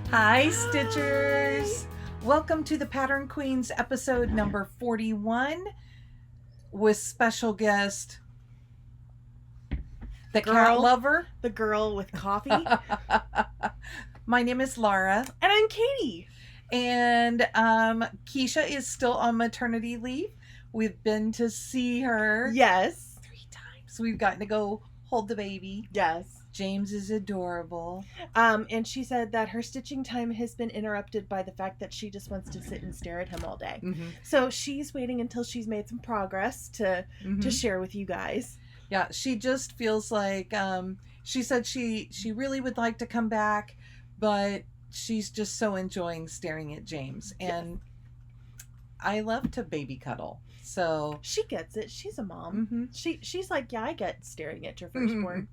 Hi, Stitchers! Welcome to the Pattern Queens episode number 41 with special guest, the cat lover. The girl with coffee. My name is Laura. And I'm Katie. And Keisha is still on maternity leave. We've been to see her. Yes. 3 times. We've gotten to go hold the baby. Yes. James is adorable. And she said that her stitching time has been interrupted by the fact that she just wants to sit and stare at him all day. Mm-hmm. So she's waiting until she's made some progress to share with you guys. Yeah, she just feels like she said she really would like to come back, but she's just so enjoying staring at James. And I love to baby cuddle. So she gets it. She's a mom. Mm-hmm. She's like, yeah, I get staring at your firstborn.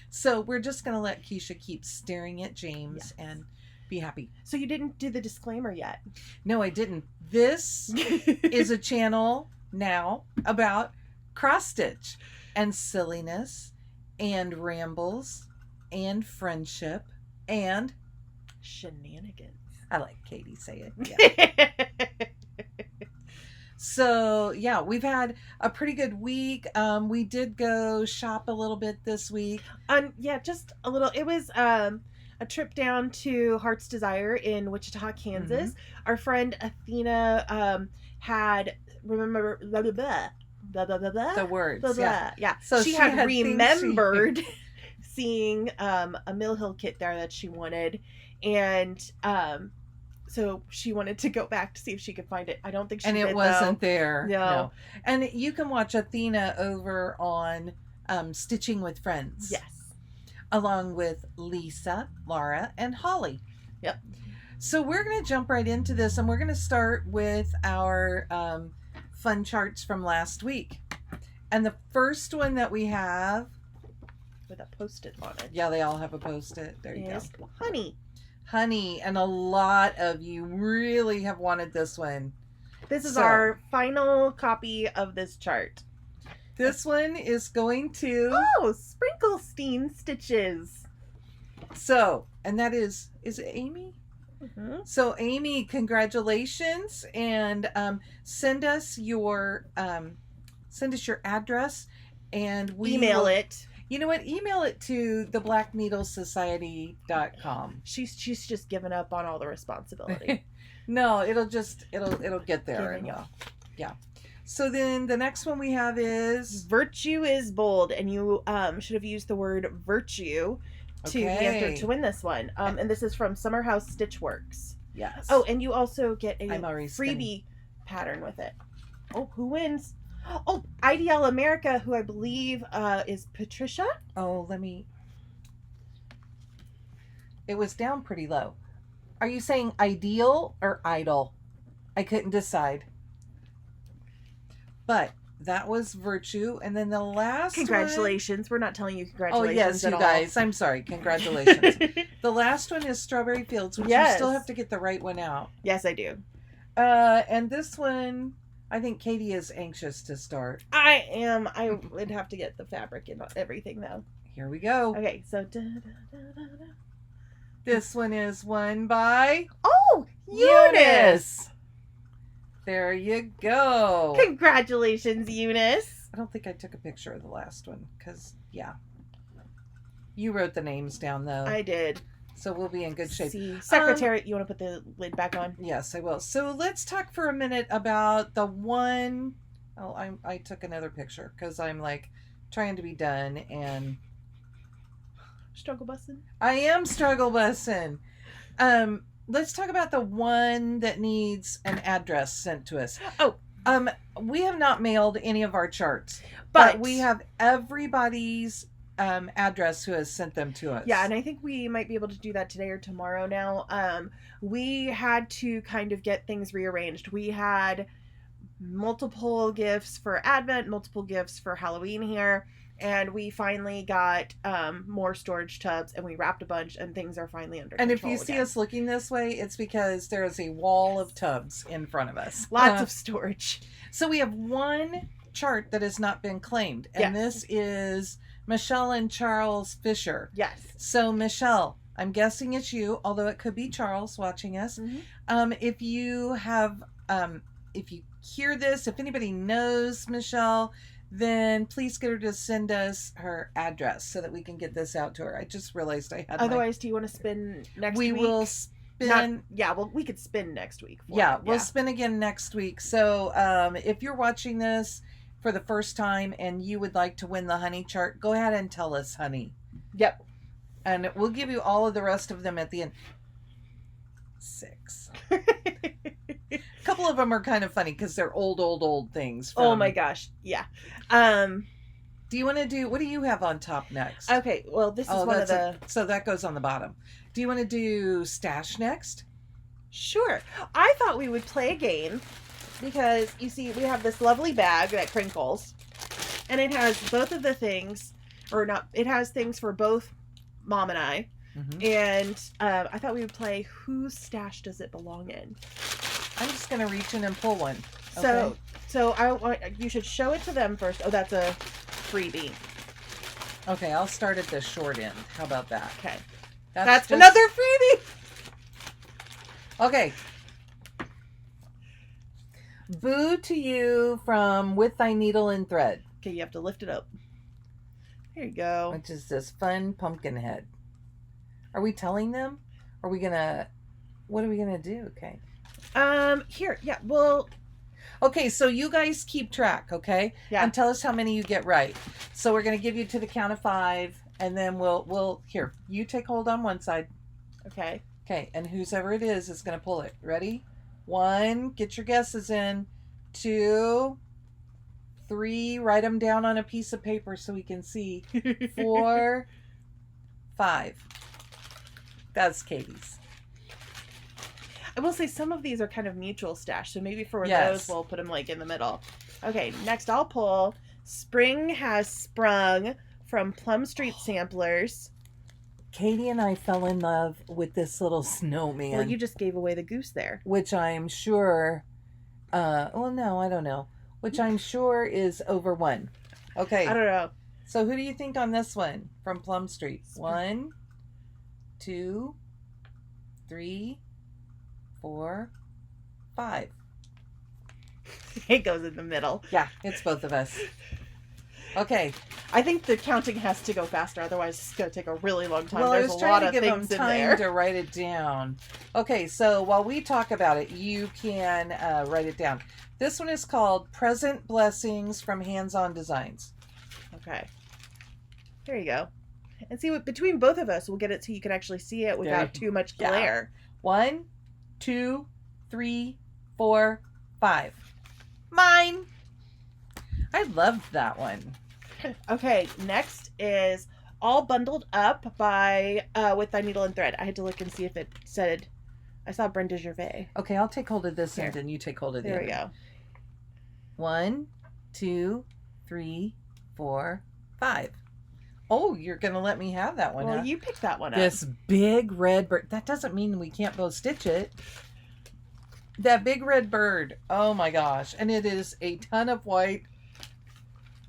So we're just going to let Keisha keep staring at James and be happy. So you didn't do the disclaimer yet? No, I didn't. This is a channel now about cross stitch and silliness and rambles and friendship and shenanigans. I like Katie say it. Yeah. So, yeah, we've had a pretty good week. We did go shop a little bit this week. Yeah, just a little. It was a trip down to Heart's Desire in Wichita, Kansas. Our friend Athena had, remember, blah, blah, blah, blah, blah, blah, blah, the words. blah, blah. Yeah. Yeah. So she had remembered seeing a Mill Hill kit there that she wanted. And so she wanted to go back to see if she could find it. I don't think she did, and it wasn't there. No. And you can watch Athena over on Stitching with Friends. Yes. Along with Lisa, Laura, and Holly. Yep. So we're going to jump right into this, and we're going to start with our fun charts from last week. And the first one that we have... with a Post-it on it. Yeah, they all have a Post-it. There you go. Honey, and a lot of you really have wanted this one. This is our final copy of this chart. This one is going to... Oh, Sprinklestein Stitches. So, and that is it Amy? Mm-hmm. So, Amy, congratulations, and send us your address, and we email it. You know what? Email it to theblackneedlesociety.com. She's just given up on all the responsibility. No, it'll get there. Yeah. So then the next one we have is Virtue is Bold, and you should have used the word virtue to be entered to win this one. And this is from Summer House Stitchworks. Yes. Oh, and you also get a freebie pattern with it. Oh, who wins? Oh, IDL America, who I believe is Patricia. Oh, it was down pretty low. Are you saying ideal or idol? I couldn't decide. But that was Virtue. And then the last Congratulations. We're not telling you congratulations. Oh, yes, you guys. I'm sorry. Congratulations. The last one is Strawberry Fields, which you still have to get the right one out. Yes, I do. And this one... I think Katie is anxious to start. I am. I would have to get the fabric and everything, though. Here we go. Okay, so... This one is won by... Oh! Eunice! There you go. Congratulations, Eunice. I don't think I took a picture of the last one, because, yeah. You wrote the names down, though. I did. So we'll be in good shape. Secretary, you want to put the lid back on? Yes, I will. So let's talk for a minute about the one... Oh, I took another picture because I'm like trying to be done and... Struggle bussing? I am struggle bussing. Let's talk about the one that needs an address sent to us. Oh. We have not mailed any of our charts, but we have everybody's... address who has sent them to us. Yeah, and I think we might be able to do that today or tomorrow now. We had to kind of get things rearranged. We had multiple gifts for Advent, multiple gifts for Halloween here, and we finally got more storage tubs, and we wrapped a bunch, and things are finally under control. And if you see us looking this way, it's because there is a wall of tubs in front of us. Lots of storage. So we have one chart that has not been claimed, and this is Michelle and Charles Fisher. Yes. So Michelle, I'm guessing it's you, although it could be Charles watching us. Mm-hmm. If you have, if you hear this, if anybody knows Michelle, then please get her to send us her address so that we can get this out to her. I just realized I had. Otherwise, do you want to spin next week? We will spin. Well, we could spin next week. We'll spin again next week. So if you're watching this for the first time and you would like to win the honey chart, go ahead and tell us, honey. Yep. And we'll give you all of the rest of them at the end. 6. A couple of them are kind of funny because they're old things. Oh my gosh. Yeah. Do you want to do, what do you have on top next? Okay. Well, this is one of the... So that goes on the bottom. Do you want to do stash next? Sure. I thought we would play a game because, you see, we have this lovely bag that crinkles, and it has both of the things, or not, it has things for both Mom and I, and I thought we would play whose stash does it belong in. I'm just going to reach in and pull one. Okay? So I want, you should show it to them first. Oh, that's a freebie. Okay, I'll start at the short end. How about that? Okay. That's another freebie! Okay. Boo to you from With Thy Needle and Thread. Okay, you have to lift it up. There you go. Which is this fun pumpkin head. Are we telling them? Are we gonna... What are we gonna do? Okay. Here, yeah, well... Okay, so you guys keep track, okay? Yeah. And tell us how many you get right. So we're gonna give you to the count of 5, and then we'll... Here, you take hold on one side. Okay. Okay, and whoever it is gonna pull it. Ready? 1, get your guesses in. 2, 3, write them down on a piece of paper so we can see. 4, 5. That's Katie's. I will say some of these are kind of mutual stash, so maybe for Yes. those we'll put them like in the middle. Okay, next I'll pull Spring Has Sprung from Plum Street Samplers. Katie and I fell in love with this little snowman. Well, you just gave away the goose there. Which I'm sure, well, no, I don't know. Which I'm sure is over 1. Okay. I don't know. So who do you think on this one from Plum Street? 1, 2, 3, 4, 5. It goes in the middle. Yeah, it's both of us. Okay. I think the counting has to go faster, otherwise it's going to take a really long time. Well, There's I was a trying lot to of give them things in time there. to write it down. Okay, so while we talk about it, you can write it down. This one is called Present Blessings from Hands-On Designs. Okay. There you go. And see, between both of us, we'll get it so you can actually see it without too much glare. 1, 2, 3, 4, 5. Mine. I loved that one. Okay, next is All Bundled Up by With Thy Needle and Thread. I had to look and see if it said... I saw Brenda Gervais. Okay, I'll take hold of this Here. end and you take hold of the There other. we go. 1, 2, 3, 4, 5. Oh, you're going to let me have that one, Well, huh? you picked that one up. This big red bird. That doesn't mean we can't both stitch it. That big red bird. Oh my gosh. And it is a ton of white.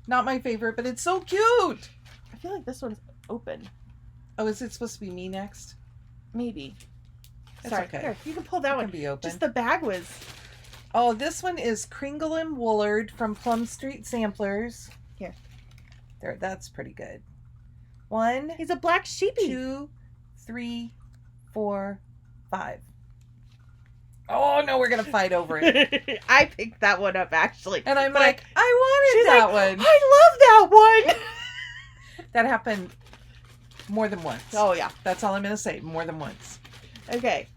Not my favorite, but it's so cute. I feel like this one's open. Oh, is it supposed to be me next? Maybe. It's Sorry. okay. Here, you can pull that It one. can be open. Just the bag was... Oh, this one is Kringle and Woolard from Plum Street Samplers. Here. There, that's pretty good. 1, He's a black sheepy. 2, 3, 4, 5. Oh, no, we're going to fight over it. I picked that one up, actually. And I'm But like, I she's wanted that like, one. I love that one! That happened more than once. Oh, yeah. That's all I'm going to say. More than once. Okay.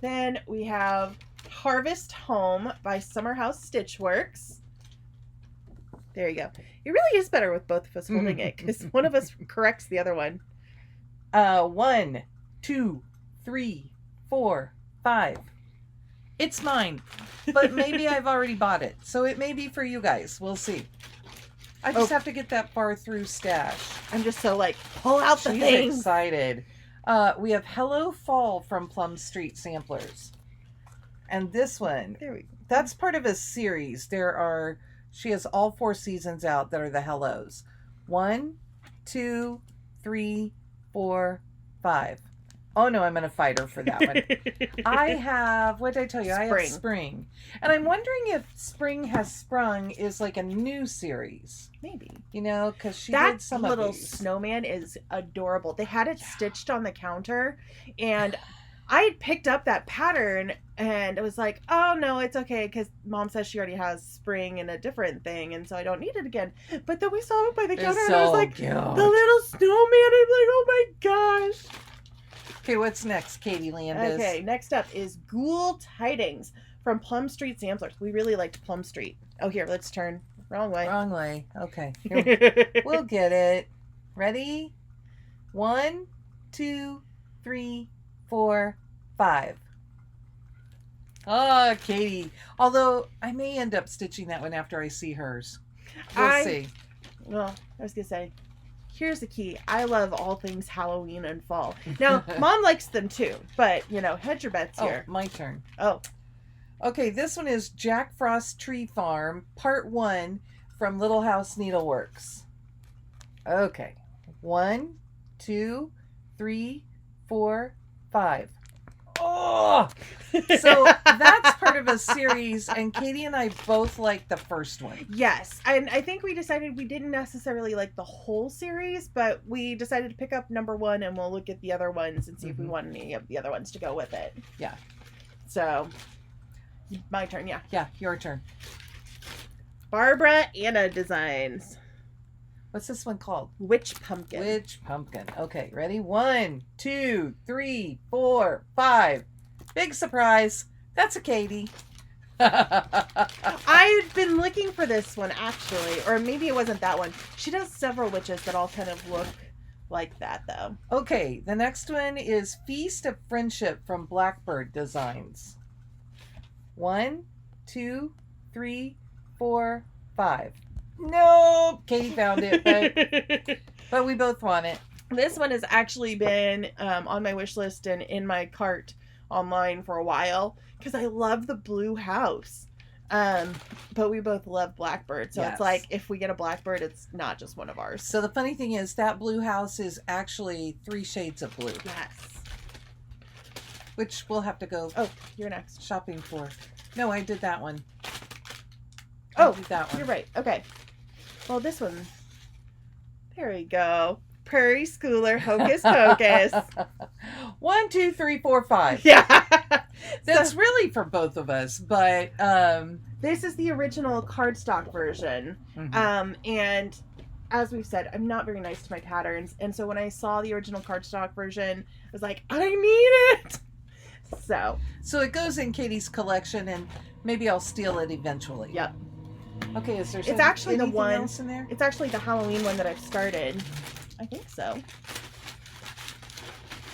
Then we have Harvest Home by Summerhouse Stitchworks. There you go. It really is better with both of us holding it, because one of us corrects the other one. 1, 2, 3, 4, 5. It's mine, but maybe I've already bought it, so it may be for you guys. We'll see. I just have to get that far through stash. I'm just so like, pull out the She's things. excited. We have Hello Fall from Plum Street Samplers, and this one, There we go. that's part of a series. She has all 4 seasons out that are the hellos. 1, 2, 3, 4, 5. Oh, no, I'm going to fight her for that one. I have, what did I tell you? I have Spring. And I'm wondering if Spring Has Sprung is like a new series. Maybe. You know, because she did some of these. That little snowman is adorable. They had it stitched on the counter, and I had picked up that pattern, and it was like, oh, no, it's okay, because Mom says she already has Spring and a different thing, and so I don't need it again. But then we saw it by the counter, and I was like, cute. The little snowman, I'm like, oh my gosh. Okay, what's next, Katie Landis? Okay, next up is Ghoul Tidings from Plum Street Samplers. We really liked Plum Street. Oh, here, let's turn. Wrong way. Wrong way. Okay. Here, we'll get it. Ready? 1, 2, 3, 4, 5. Oh, Katie. Although, I may end up stitching that one after I see hers. We'll see. Well, I was going to say, here's the key. I love all things Halloween and fall. Now, Mom likes them too, but, hedge your bets here. Oh, my turn. Oh. Okay, this one is Jack Frost Tree Farm, Part 1 from Little House Needleworks. Okay. 1, 2, 3, 4, 5. Oh! So that's part of a series, and Katie and I both like the first one. Yes, and I think we decided we didn't necessarily like the whole series, but we decided to pick up number 1, and we'll look at the other ones and see if we want any of the other ones to go with it. Yeah. So, my turn, yeah. Yeah, your turn. Barbara Anna Designs. What's this one called? Witch Pumpkin. Witch Pumpkin. Okay, ready? 1, 2, 3, 4, 5. Big surprise. That's a Katie. I've been looking for this one, actually. Or maybe it wasn't that one. She does several witches that all kind of look like that, though. Okay, the next one is Feast of Friendship from Blackbird Designs. 1, 2, 3, 4, 5. Nope. Katie found it, but we both want it. This one has actually been on my wish list and in my cart online for a while because I love the blue house. But we both love Blackbird, so It's like if we get a Blackbird, it's not just one of ours. So the funny thing is that blue house is actually 3 shades of blue. Yes. Which we'll have to go. Oh, you're next. Shopping for. No, I did that one. Oh, that one. You're right. Okay. Well, this one. There we go. Prairie Schooler Hocus Pocus. 1, 2, 3, 4, 5. Yeah. That's really for both of us, but this is the original cardstock version. Mm-hmm. And as we've said, I'm not very nice to my patterns, and so when I saw the original cardstock version, I was like, I need it. So it goes in Katie's collection, and maybe I'll steal it eventually. Yep. Okay, is there it's actually the one else in there? It's actually the Halloween one that I've started. I think so.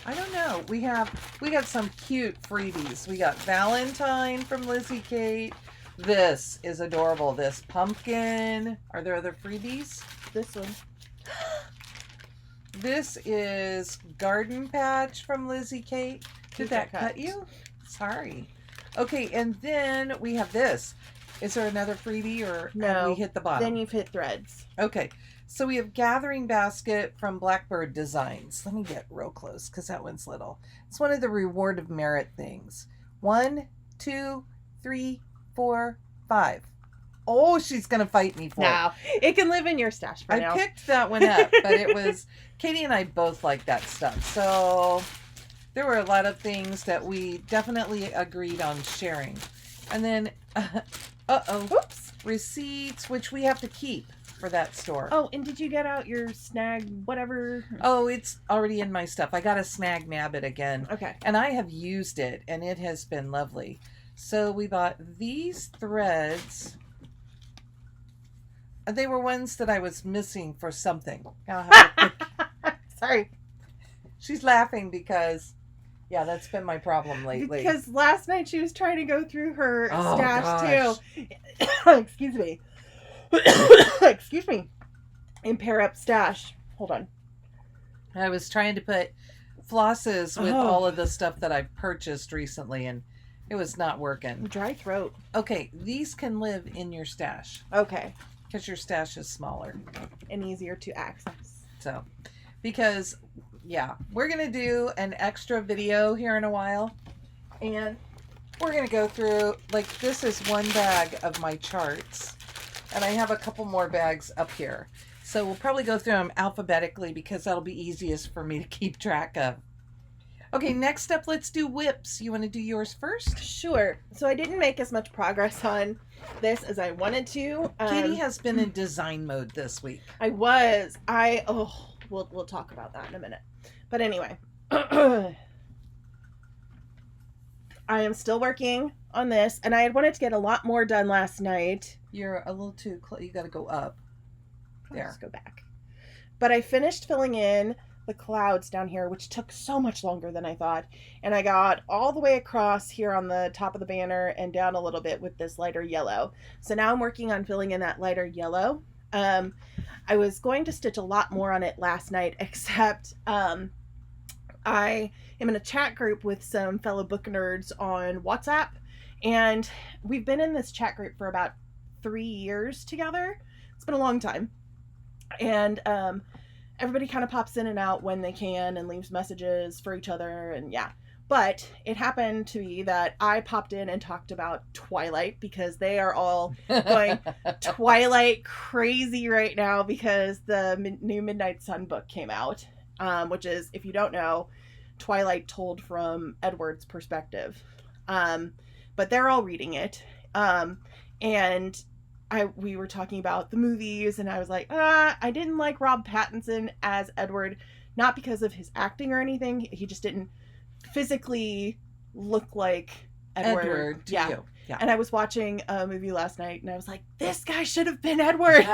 I don't know. We got some cute freebies. We got Valentine from Lizzie Kate. This is adorable. This pumpkin. Are there other freebies? This one. This is Garden Patch from Lizzie Kate. Did that cut you? Sorry. Okay, and then we have this. Is there another freebie, or no, have we hit the bottom? Then you've hit threads. Okay, so we have Gathering Basket from Blackbird Designs. Let me get real close because that one's little. It's one of the reward of merit things. 1, 2, 3, 4, 5. Oh, she's going to fight me for it. It can live in your stash for now. I picked that one up, but it was... Katie and I both like that stuff. So there were a lot of things that we definitely agreed on sharing. And then... Oops. Receipts, which we have to keep for that store. Oh, and did you get out your snag whatever? Oh, it's already in my stuff. I got a snag nabbit again. Okay. And I have used it, and it has been lovely. So we bought these threads. They were ones that I was missing for something. Sorry. She's laughing because... Yeah, that's been my problem lately. Because last night she was trying to go through her stash too. Excuse me. Excuse me. And pair up stash. Hold on. I was trying to put flosses with all of the stuff that I've purchased recently, and it was not working. Dry throat. Okay, these can live in your stash. Okay. Because your stash is smaller. And easier to access. So, because Yeah, we're going to do an extra video here in a while. And we're going to go through, like, this is one bag of my charts. And I have a couple more bags up here. So we'll probably go through them alphabetically because that'll be easiest for me to keep track of. Okay, next up, let's do whips. You want to do yours first? Sure. So I didn't make as much progress on this as I wanted to. Katie has been in design mode this week. I was. We'll talk about that in a minute. But anyway, I am still working on this, and I had wanted to get a lot more done last night. You're a little too close. You got to go up. There. Let's go back. But I finished filling in the clouds down here, which took so much longer than I thought. And I got all the way across here on the top of the banner and down a little bit with this lighter yellow. So now I'm working on filling in that lighter yellow. I was going to stitch a lot more on it last night, except I am in a chat group with some fellow book nerds on WhatsApp. And we've been in this chat group for about 3 years together. It's been a long time. And everybody kind of pops in and out when they can and leaves messages for each other, and yeah. But it happened to be that I popped in and talked about Twilight because they are all going Twilight crazy right now because the new Midnight Sun book came out, which is, if you don't know, Twilight told from Edward's perspective. But they're all reading it. And we were talking about the movies, and I was like, I didn't like Rob Pattinson as Edward, not because of his acting or anything. He just didn't physically look like Edward. Yeah. And I was watching a movie last night, and I was like, this guy should have been Edward.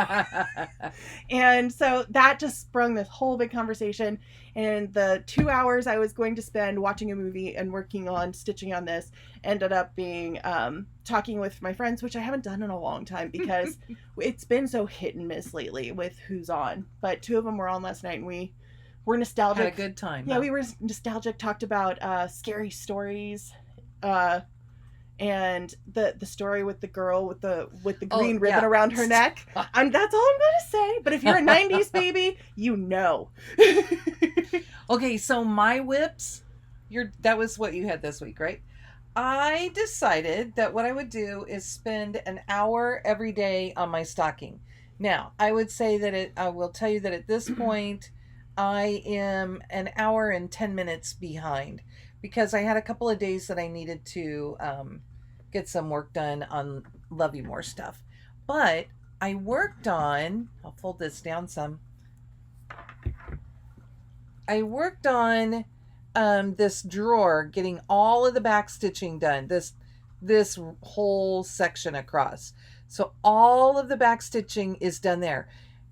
And so that just sprung this whole big conversation. And the 2 hours I was going to spend watching a movie and working on stitching on this ended up being talking with my friends, which I haven't done in a long time because it's been so hit and miss lately with who's on. But 2 of them were on last night, and we were nostalgic. Had a good time. Yeah, we were nostalgic, talked about scary stories. And the story with the girl with the green ribbon around her neck. That's all I'm gonna say. But if you're a 90s baby, you know. Okay, so my whips, that was what you had this week, right? I decided that what I would do is spend an hour every day on my stocking. Now, I would say that I will tell you that at this point, I am an hour and 10 minutes behind because I had a couple of days that I needed to get some work done on Love You More stuff. But I worked on, I'll fold this down some. I worked on this drawer, getting all of the back stitching done, this whole section across. So all of the back stitching is done there.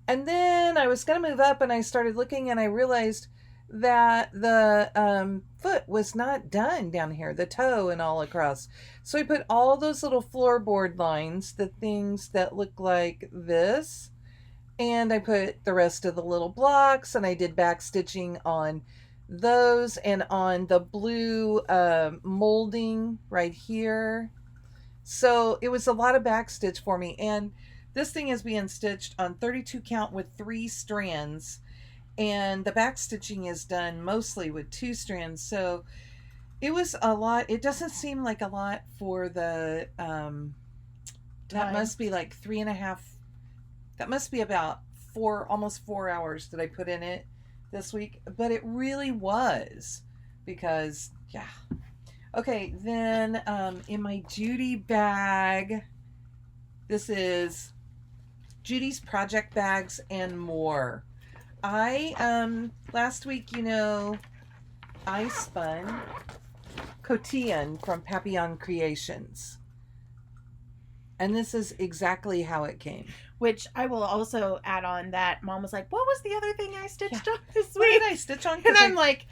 And then I was going to move up, and I started looking, and I realized that the foot was not done down here, the toe and all across. So I put all those little floorboard lines, the things that look like this, and I put the rest of the little blocks, and I did back stitching on those and on the blue molding right here. So it was a lot of back stitch for me, and this thing is being stitched on 32 count with 3 strands. And the back stitching is done mostly with 2 strands. So it was a lot. It doesn't seem like a lot for the, that must be like 3.5, that must be about almost 4 hours that I put in it this week. But it really was because, yeah. Okay, then in my Judy bag, this is Judy's project bags and more. I, last week, I spun Cotillion from Papillon Creations. And this is exactly how it came. Which I will also add on that Mom was like, what was the other thing I stitched on this week? What did I stitch on? And I'm like,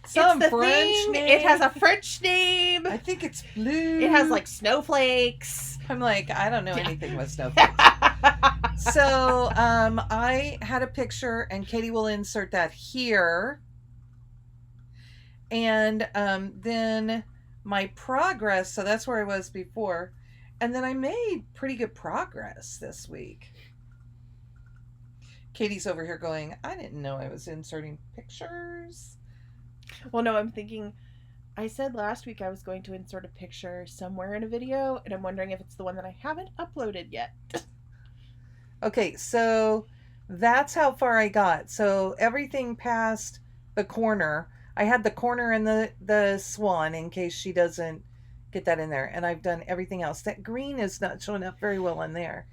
some it's the French thing. name. It has a French name. I think it's blue. It has like snowflakes. I'm like, I don't know anything with snowflakes. So I had a picture, and Katie will insert that here. And then my progress, so that's where I was before. And then I made pretty good progress this week. Katie's over here going, I didn't know I was inserting pictures. Well, no, I'm thinking, I said last week I was going to insert a picture somewhere in a video, and I'm wondering if it's the one that I haven't uploaded yet. Okay, so that's how far I got. So everything past the corner, I had the corner and the swan in case she doesn't get that in there. And I've done everything else. That green is not showing up very well in there.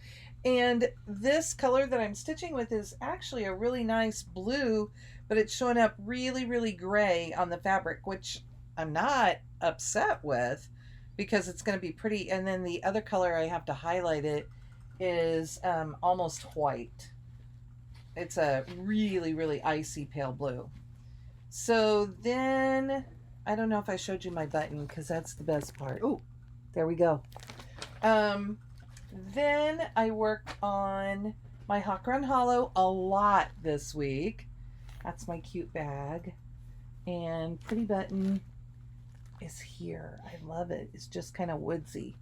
And this color that I'm stitching with is actually a really nice blue, but it's showing up really, really gray on the fabric, which I'm not upset with because it's going to be pretty. And then the other color I have to highlight it is almost white. It's a really, really icy pale blue. So then, I don't know if I showed you my button because that's the best part. Oh, there we go. Then I worked on my Hawk Run Hollow a lot this week. That's my cute bag. And pretty button is here. I love it. It's just kind of woodsy.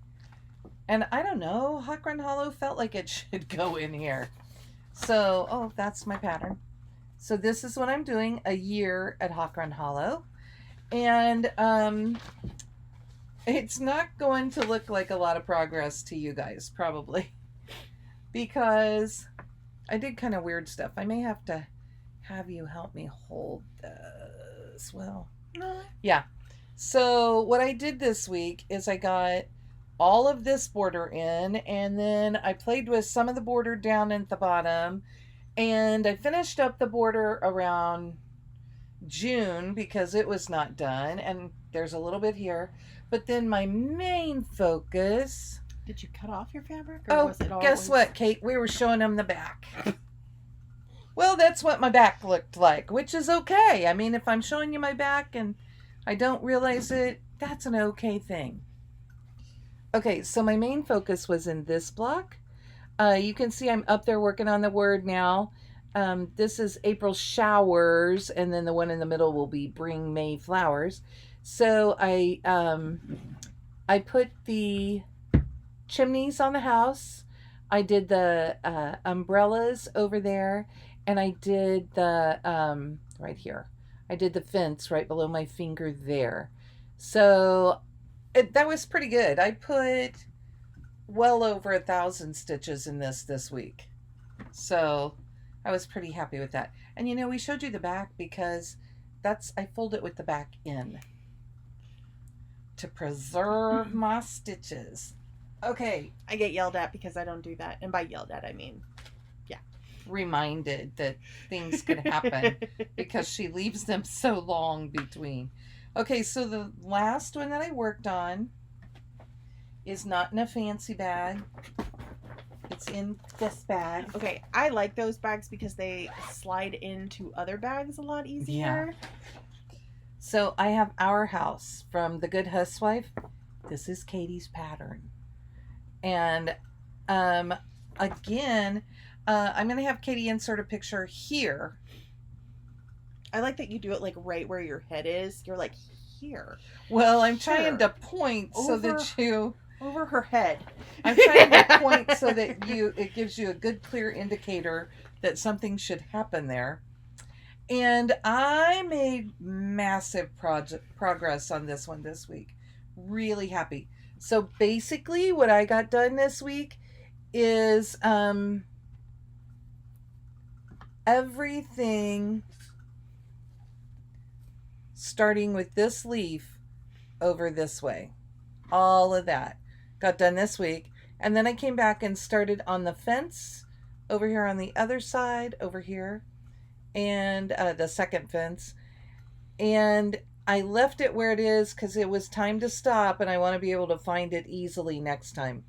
And I don't know, Hawk Run Hollow felt like it should go in here. So, oh, that's my pattern. So this is what I'm doing, a year at Hawk Run Hollow. And it's not going to look like a lot of progress to you guys, probably. Because I did kind of weird stuff. I may have to have you help me hold this. Well, yeah. So what I did this week is I got all of this border in, and then I played with some of the border down at the bottom, and I finished up the border around June because it was not done, and there's a little bit here. But then my main focus... Did you cut off your fabric? Or was it always... guess what, Kate? We were showing them the back. Well, that's what my back looked like, which is okay. I mean, if I'm showing you my back and I don't realize it, that's an okay thing. Okay, so my main focus was in this block. You can see I'm up there working on the word now. This is April showers, and then the one in the middle will be bring May flowers. So I put the chimneys on the house. I did the umbrellas over there, and I did the right here. I did the fence right below my finger there. So that was pretty good. I put well over 1,000 stitches in this week. So I was pretty happy with that. And you know, we showed you the back because I fold it with the back in to preserve my stitches. Okay. I get yelled at because I don't do that. And by yelled at, I mean, yeah. Reminded that things could happen because she leaves them so long between. Okay, so the last one that I worked on is not in a fancy bag. It's in this bag. Okay, I like those bags because they slide into other bags a lot easier. Yeah. So I have Our House from The Good Housewife. This is Katie's pattern. And again, I'm going to have Katie insert a picture here. I like that you do it like right where your head is. You're like here. Well, I'm trying to point so that you... Over her head. I'm trying to point so that it gives you a good clear indicator that something should happen there. And I made massive progress on this one this week. Really happy. So basically what I got done this week is everything starting with this leaf over this way. All of that got done this week. And then I came back and started on the fence over here on the other side over here, and the second fence. And I left it where it is because it was time to stop and I want to be able to find it easily next time.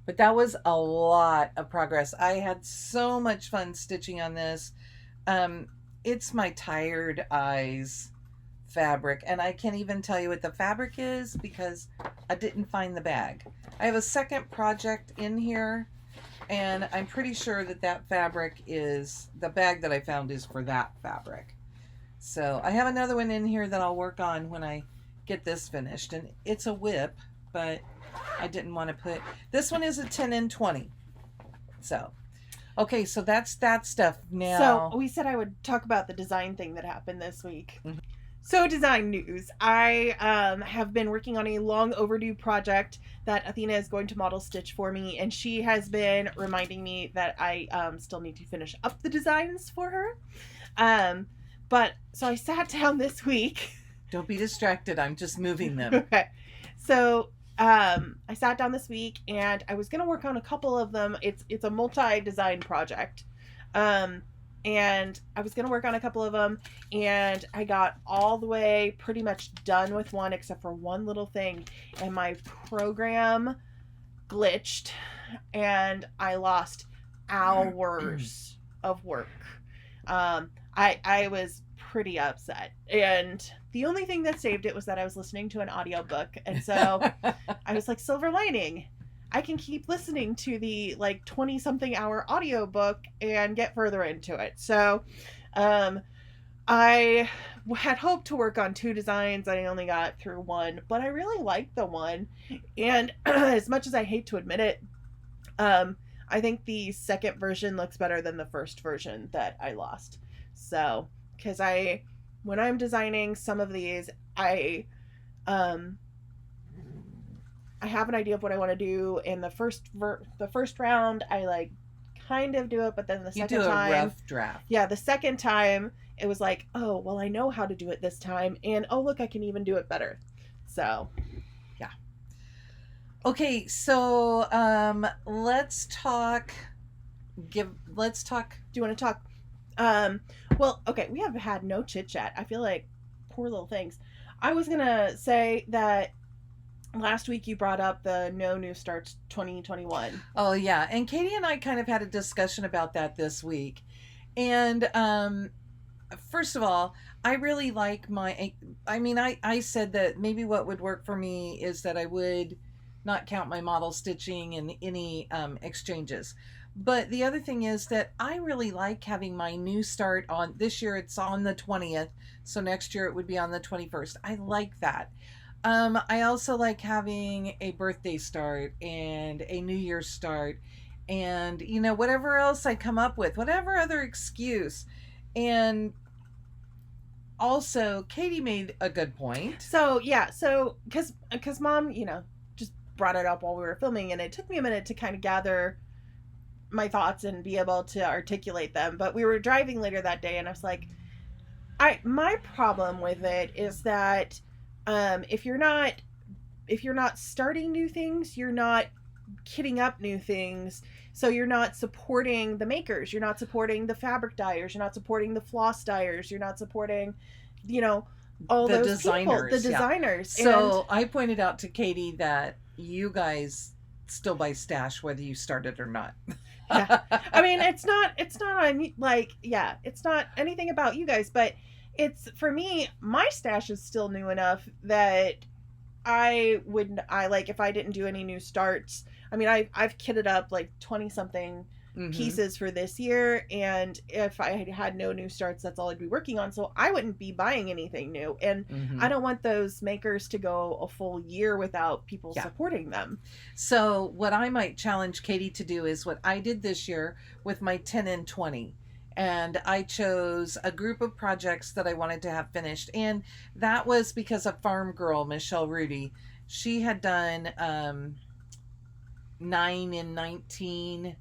But that was a lot of progress. I had so much fun stitching on this. It's my tired eyes fabric, and I can't even tell you what the fabric is because I didn't find the bag. I have a second project in here, and I'm pretty sure that fabric is, the bag that I found is for that fabric. So I have another one in here that I'll work on when I get this finished, and it's a whip, but I didn't want to put, this one is a 10 and 20. So, Okay, so that's that stuff now. So we said I would talk about the design thing that happened this week. Mhm. So design news. I have been working on a long overdue project that Athena is going to model stitch for me, and she has been reminding me that I still need to finish up the designs for her. But so I sat down this week. Don't be distracted. I'm just moving them. Okay. So I sat down this week and I was gonna work on a couple of them. It's a multi-design project. And I was gonna work on a couple of them, and I got all the way pretty much done with one except for one little thing, and my program glitched and I lost hours of work. I was pretty upset, and the only thing that saved it was that I was listening to an audiobook, and so I was like, silver lining, I can keep listening to the like 20 something hour audiobook and get further into it. So I had hoped to work on 2 designs. I only got through one, but I really liked the one, and as much as I hate to admit it, I think the second version looks better than the first version that I lost. So because when I'm designing some of these, I have an idea of what I want to do in the first round. I like kind of do it, but then the second time, you do a rough draft. Yeah, the second time it was like, oh well, I know how to do it this time, and oh look, I can even do it better. So yeah. Okay, so let's talk. Do you want to talk? Well, okay, we have had no chit chat. I feel like poor little things. I was gonna say that last week you brought up the no new starts 2021. Oh yeah, and Katie and I kind of had a discussion about that this week. And first of all, I really like I said that maybe what would work for me is that I would not count my model stitching in any exchanges. But the other thing is that I really like having my new start on this year. It's on the 20th, so next year it would be on the 21st. I like that. I also like having a birthday start and a New Year's start, and whatever else I come up with, whatever other excuse. And also, Katie made a good point. So yeah, so because Mom, just brought it up while we were filming, and it took me a minute to kind of gather my thoughts and be able to articulate them. But we were driving later that day, and I was like, my problem with it is that if you're not starting new things, you're not kitting up new things. So you're not supporting the makers, you're not supporting the fabric dyers, you're not supporting the floss dyers, you're not supporting, all the those designers, people, the designers. Yeah. So I pointed out to Katie that you guys still buy stash whether you started or not. Yeah. I mean, it's not it's not anything about you guys, but it's, for me, my stash is still new enough that I like, if I didn't do any new starts, I mean, I've kitted up like 20 something pieces for this year, and if I had no new starts, that's all I'd be working on, so I wouldn't be buying anything new, and I don't want those makers to go a full year without people supporting them. So what I might challenge Katie to do is what I did this year with my 10 and 20, and I chose a group of projects that I wanted to have finished, and that was because of Farm Girl Michelle Rudy. She had done 9 and 19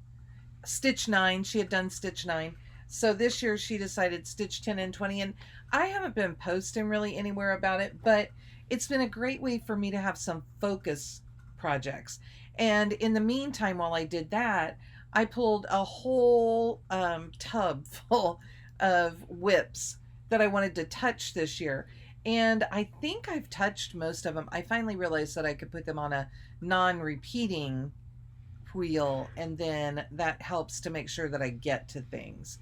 Stitch 9. She had done Stitch 9. So this year she decided Stitch 10 and 20. And I haven't been posting really anywhere about it, but it's been a great way for me to have some focus projects. And in the meantime, while I did that, I pulled a whole tub full of whips that I wanted to touch this year. And I think I've touched most of them. I finally realized that I could put them on a non-repeating wheel, and then that helps to make sure that I get to things.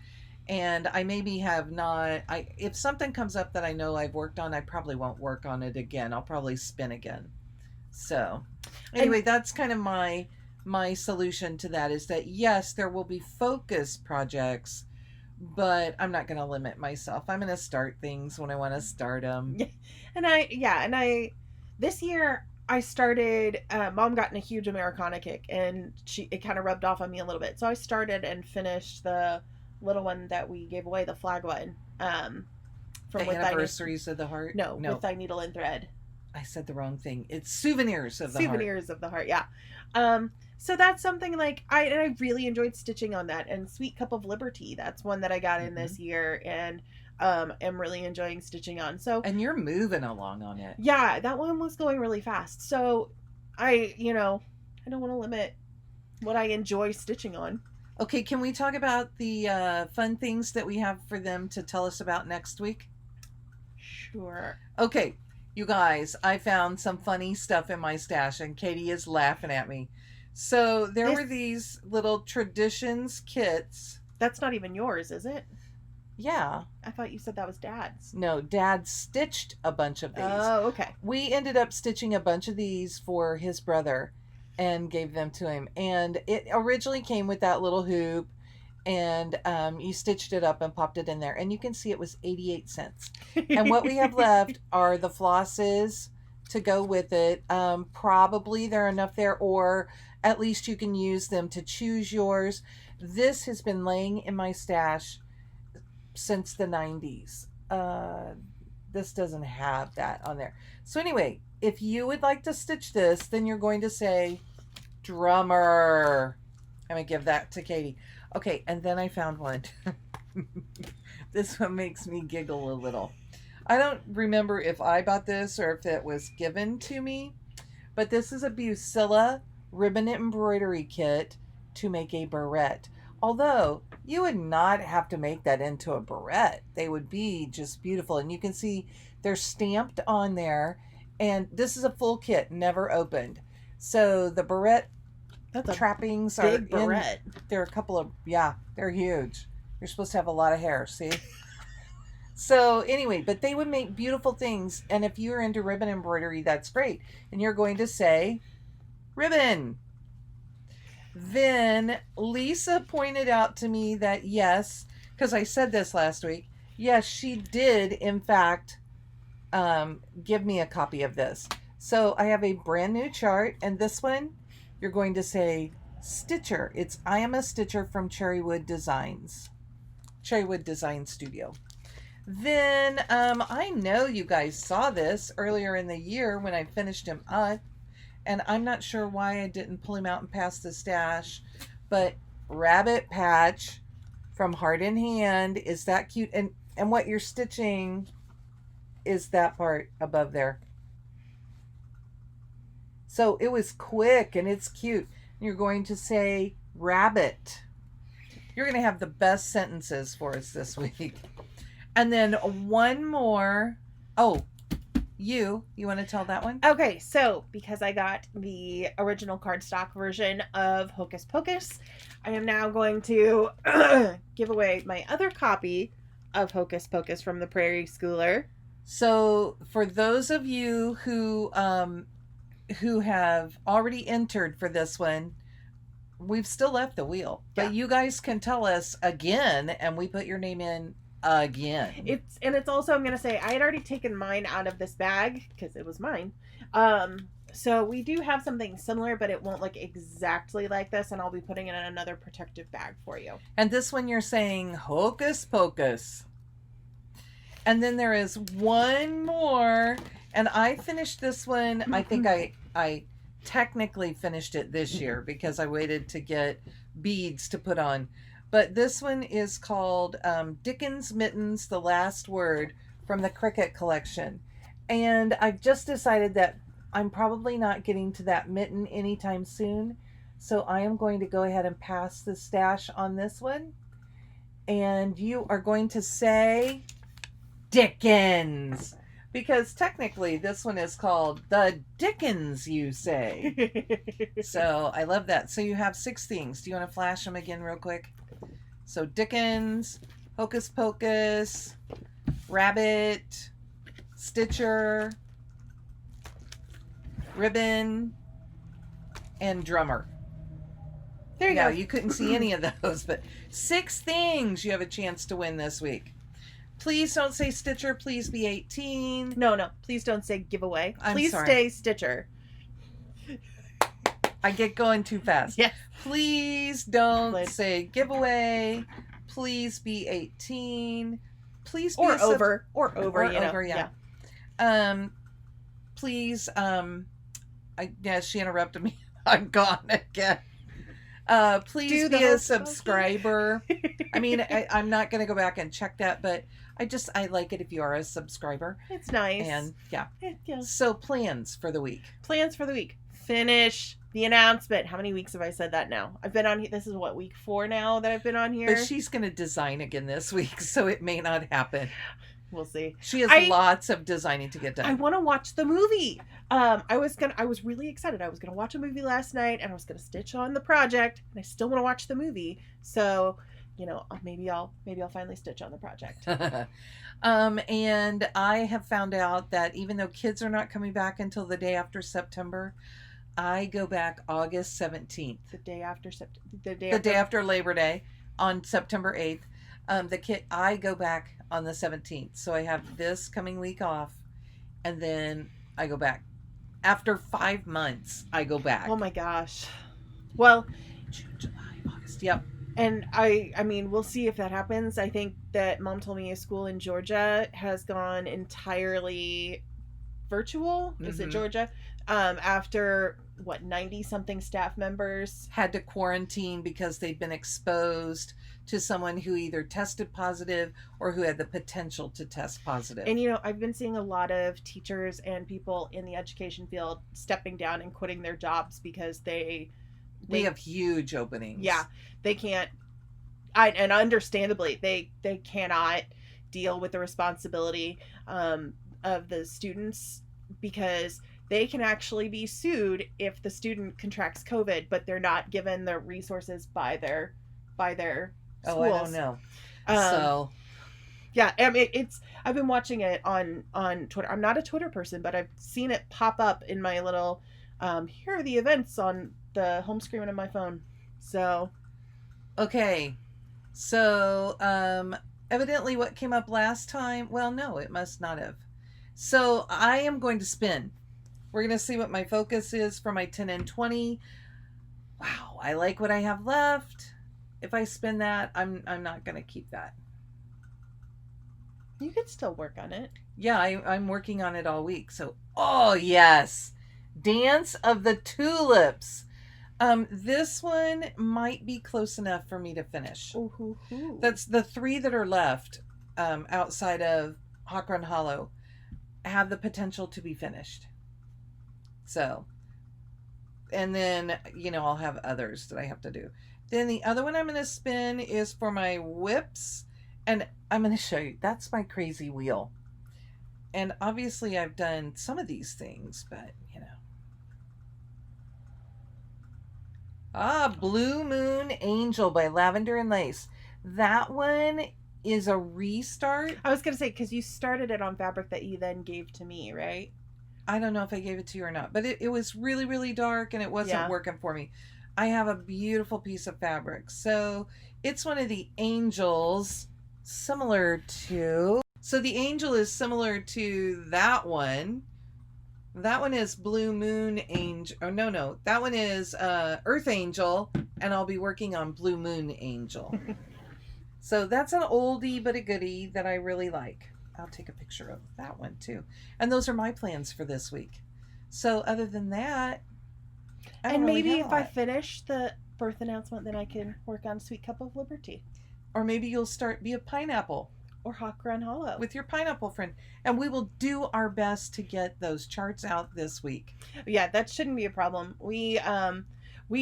And I maybe have not, if something comes up that I know I've worked on, I probably won't work on it again. I'll probably spin again. So anyway, that's kind of my solution to that, is that yes, there will be focus projects, but I'm not going to limit myself. I'm going to start things when I want to start them. And I this year I started. Mom got in a huge Americana kick, and it kind of rubbed off on me a little bit. So I started and finished the little one that we gave away, the flag one. From the Anniversaries of the Heart. No, With Thy Needle and Thread. I said the wrong thing. It's Souvenirs of the Heart. Souvenirs of the Heart. Yeah. So that's something like I really enjoyed stitching on that. And Sweet Cup of Liberty. That's one that I got in this year, and am really enjoying stitching on. So and you're moving along on it. Yeah, that one was going really fast. So I don't want to limit what I enjoy stitching on. Okay, can we talk about the fun things that we have for them to tell us about next week? Sure. Okay, you guys, I found some funny stuff in my stash, and Katie is laughing at me. So there were these little traditions kits. That's not even yours, is it? Yeah. I thought you said that was Dad's. No, Dad stitched a bunch of these. Oh, okay. We ended up stitching a bunch of these for his brother and gave them to him. And it originally came with that little hoop, and you stitched it up and popped it in there. And you can see it was 88 cents. And what we have left are the flosses to go with it. Probably there are enough there, or at least you can use them to choose yours. This has been laying in my stash since the 90s. This doesn't have that on there. So anyway, if you would like to stitch this, then you're going to say drummer. I'm going to give that to Katie. Okay, and then I found one. This one makes me giggle a little. I don't remember if I bought this or if it was given to me, but this is a Busilla ribbon embroidery kit to make a barrette. Although you would not have to make that into a barrette. They would be just beautiful. And you can see they're stamped on there. And this is a full kit, never opened. So the barrette trappings are big barrette. There are a couple of, they're huge. You're supposed to have a lot of hair, see? So anyway, but they would make beautiful things. And if you're into ribbon embroidery, that's great. And you're going to say ribbon. Then Lisa pointed out to me that yes, because I said this last week, yes, she did in fact give me a copy of this. So I have a brand new chart, and this one you're going to say Stitcher. It's I Am a Stitcher from Cherrywood Design Studio. Then I know you guys saw this earlier in the year when I finished him up. And I'm not sure why I didn't pull him out and pass the stash. But Rabbit Patch from Heart in Hand. Is that cute? And what you're stitching is that part above there. So it was quick and it's cute. You're going to say rabbit. You're going to have the best sentences for us this week. And then one more. Oh, you want to tell that one? Okay, so because I got the original cardstock version of Hocus Pocus, I am now going to give away my other copy of Hocus Pocus from the Prairie Schooler. So for those of you who have already entered for this one, we've still left the wheel. But you guys can tell us again, and we put your name in again. It's also, I'm gonna say, I had already taken mine out of this bag because it was mine. So we do have something similar, but it won't look exactly like this, and I'll be putting it in another protective bag for you. And this one you're saying Hocus Pocus. And then there is one more, and I finished this one. I think I technically finished it this year because I waited to get beads to put on. But this one is called Dickens Mittens, The Last Word from the Cricket Collection. And I've just decided that I'm probably not getting to that mitten anytime soon. So I am going to go ahead and pass the stash on this one. And you are going to say Dickens. Because technically this one is called The Dickens, you say. So I love that. So you have 6 things. Do you want to flash them again real quick? So Dickens, Hocus Pocus, Rabbit, Stitcher, Ribbon, and Drummer. There you go. You couldn't see any of those, but 6 things you have a chance to win this week. Please don't say Stitcher. Please be 18. No. Please don't say giveaway. I'm Please sorry. stay Stitcher. I get going too fast. Yes. Please don't say giveaway. Please be 18. Please be or over. Yeah. Please, she interrupted me. I'm gone again. Please be a subscriber. I mean, I'm not going to go back and check that, but I like it if you are a subscriber. It's nice. And yeah. Yeah. So plans for the week. Finish the announcement. How many weeks have I said that now? I've been on here. This is what, week 4 now that I've been on here? But she's going to design again this week, so it may not happen. We'll see. She has lots of designing to get done. I want to watch the movie. I was really excited. I was going to watch a movie last night and I was going to stitch on the project, and I still want to watch the movie. So, maybe I'll finally stitch on the project. And I have found out that even though kids are not coming back until the day after September, I go back August 17th. The day after Labor Day on September 8th. I go back on the 17th. So I have this coming week off, and then I go back. After 5 months, I go back. Oh my gosh. Well, June, July, August. Yep. And I mean, we'll see if that happens. I think that Mom told me a school in Georgia has gone entirely virtual. Mm-hmm. Is it Georgia? After 90 something staff members had to quarantine because they'd been exposed to someone who either tested positive or who had the potential to test positive. And I've been seeing a lot of teachers and people in the education field stepping down and quitting their jobs because we have huge openings. Yeah, they can't. And understandably, they cannot deal with the responsibility of the students, because they can actually be sued if the student contracts COVID, but they're not given the resources by their schools. Oh, I don't know. So yeah, I mean, I've been watching it on Twitter. I'm not a Twitter person, but I've seen it pop up in my little here are the events on the home screen of my phone. So okay. So evidently what came up last time, well, no, it must not have. So I am going to spin. We're going to see what my focus is for my 10 and 20. Wow, I like what I have left. If I spin that, I'm not going to keep that. You could still work on it. Yeah, I'm working on it all week. So, oh yes. Dance of the Tulips. This one might be close enough for me to finish. Ooh. That's the 3 that are left outside of Hawk Run Hollow have the potential to be finished. So, and then, I'll have others that I have to do. Then the other one I'm going to spin is for my whips. And I'm going to show you. That's my crazy wheel. And obviously I've done some of these things, but, Blue Moon Angel by Lavender and Lace. That one is a restart. I was going to say, because you started it on fabric that you then gave to me, right? I don't know if I gave it to you or not, but it was really, really dark and it wasn't working for me. I have a beautiful piece of fabric. So it's one of the angels similar to... So the angel is similar to that one. That one is Blue Moon Angel. Oh, no. That one is Earth Angel, and I'll be working on Blue Moon Angel. So that's an oldie but a goodie that I really like. I'll take a picture of that one too. And those are my plans for this week. So other than that, and maybe if I finish the birth announcement, then I can work on Sweet Cup of Liberty. Or maybe you'll be a pineapple. Or Hawk Run Hollow. With your pineapple friend. And we will do our best to get those charts out this week. Yeah, that shouldn't be a problem. We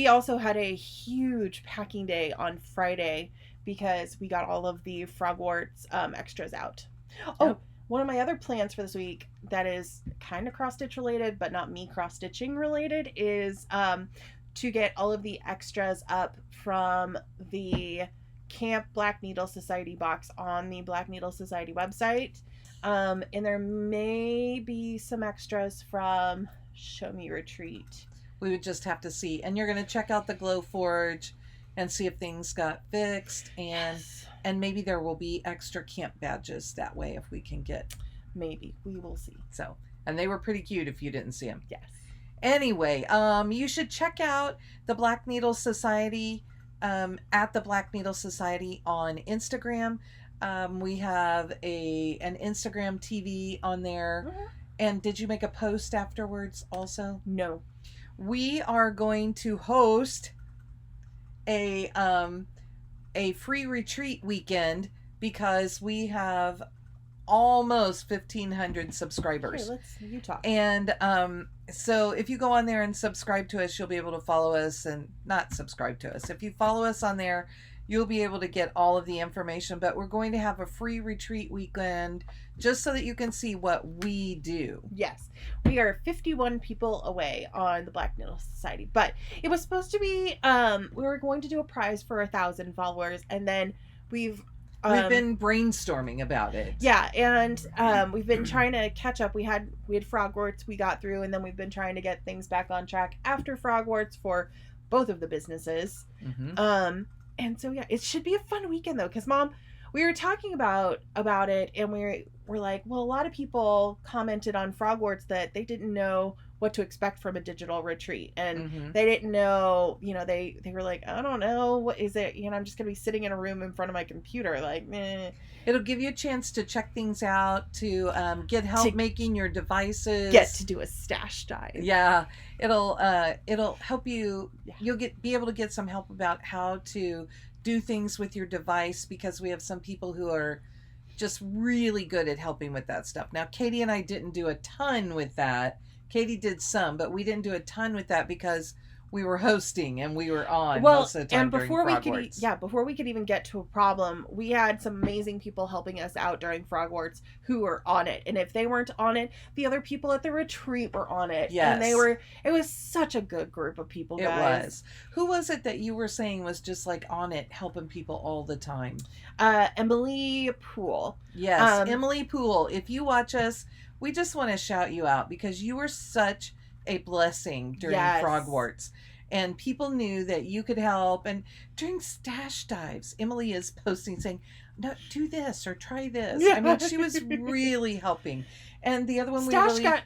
also had a huge packing day on Friday because we got all of the Frogwarts extras out. Oh, one of my other plans for this week that is kind of cross-stitch related, but not me cross-stitching related, is to get all of the extras up from the Camp Black Needle Society box on the Black Needle Society website. And there may be some extras from Show Me Retreat. We would just have to see. And you're going to check out the Glow Forge and see if things got fixed. And maybe there will be extra camp badges that way if we can get. Maybe. We will see. So, and they were pretty cute if you didn't see them. Yes. Anyway, you should check out the Black Needle Society at the Black Needle Society on Instagram. We have an Instagram TV on there. Mhm. And did you make a post afterwards also? No. We are going to host a free retreat weekend because we have almost 1,500 subscribers. Okay, you talk. And so if you go on there and subscribe to us, you'll be able to follow us, and not subscribe to us. If you follow us on there, you'll be able to get all of the information. But we're going to have a free retreat weekend just so that you can see what we do. Yes. We are 51 people away on the Black Needle Society. But it was supposed to be, we were going to do a prize for 1,000 followers. And then we've been brainstorming about it. Yeah, and we've been trying to catch up. We had Frogwarts we got through, and then we've been trying to get things back on track after Frogwarts for both of the businesses. Mm-hmm. And so yeah, it should be a fun weekend though, because Mom, we were talking about it, and we're like, well, a lot of people commented on Frogwarts that they didn't know what to expect from a digital retreat, and they didn't know, they were like, I don't know, what is it, I'm just gonna be sitting in a room in front of my computer, like, meh. It'll give you a chance to check things out, to get help making your devices, get to do a stash dive. Yeah, it'll help you. You'll be able to get some help about how to do things with your device, because we have some people who are just really good at helping with that stuff. Now, Katie and I didn't do a ton with that. Katie did some, but we didn't do a ton with that because we were hosting and we were on most of the time. And before we could even get to a problem, we had some amazing people helping us out during Frogwarts who were on it. And if they weren't on it, the other people at the retreat were on it. Yes. And it was such a good group of people, guys. It was. Who was it that you were saying was just like on it, helping people all the time? Emily Poole. Yes, Emily Poole. If you watch us, we just want to shout you out because you were such a blessing during Frogwarts, and people knew that you could help. And during stash dives, Emily is posting saying, "No, do this or try this." I mean, she was really helping. And the other one,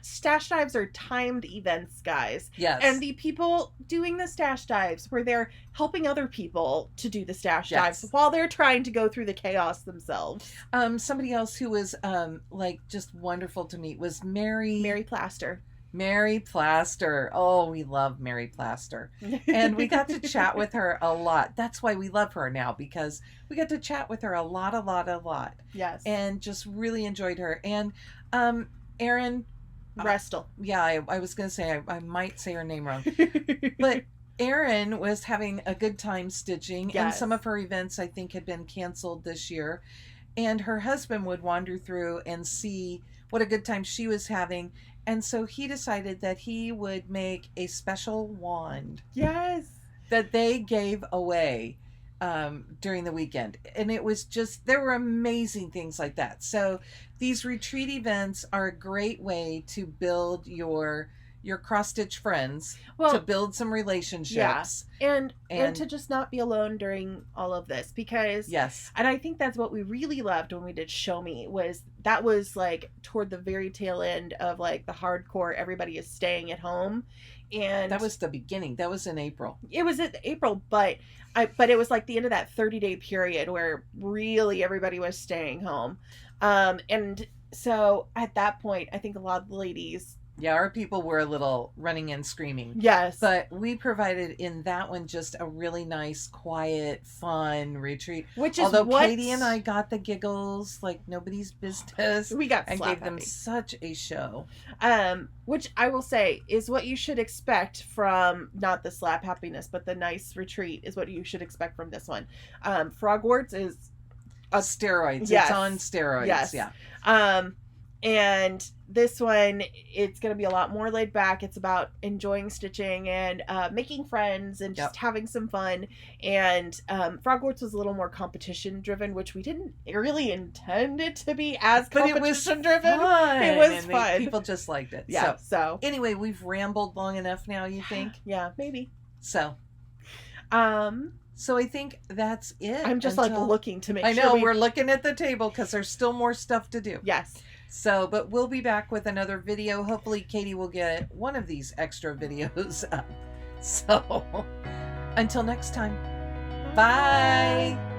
stash dives are timed events, guys. Yes. And the people doing the stash dives were there helping other people to do the stash dives while they're trying to go through the chaos themselves. Somebody else who was like just wonderful to meet was Mary Plaster. Mary Plaster. Oh, we love Mary Plaster. And we got to chat with her a lot. That's why we love her now, because we got to chat with her a lot. Yes. And just really enjoyed her. And Erin Restel. I was going to say, I might say her name wrong. But Erin was having a good time stitching. And some of her events, I think, had been canceled this year. And her husband would wander through and see what a good time she was having. And so he decided that he would make a special wand. Yes. That they gave away during the weekend. And it was just, there were amazing things like that. So these retreat events are a great way to build your cross-stitch friends, to build some relationships. Yeah. And to just not be alone during all of this, because and I think that's what we really loved when we did Show Me, was like toward the very tail end of like the hardcore everybody is staying at home. And that was the beginning. That was in April. It was in April, but it was like the end of that 30-day period where really everybody was staying home. And so at that point, I think a lot of the ladies, our people were a little running and screaming. Yes. But we provided in that one just a really nice, quiet, fun retreat. Although Katie and I got the giggles like nobody's business. We got and gave them such a show. Which I will say is what you should expect from not the slap happiness, but the nice retreat is what you should expect from this one. Frogwarts is steroids. It's on steroids. Yes. Yeah. And this one, it's going to be a lot more laid back. It's about enjoying stitching and making friends and just having some fun. And Frogwarts was a little more competition driven, which we didn't really intend it to be as competition driven. It was fun. People just liked it. Yeah. So anyway, we've rambled long enough now, you think? Yeah, maybe. So I think that's it. I'm just like looking to make sure. I know, we're looking at the table because there's still more stuff to do. Yes. So, but we'll be back with another video. Hopefully Katie will get one of these extra videos up. So, until next time, bye.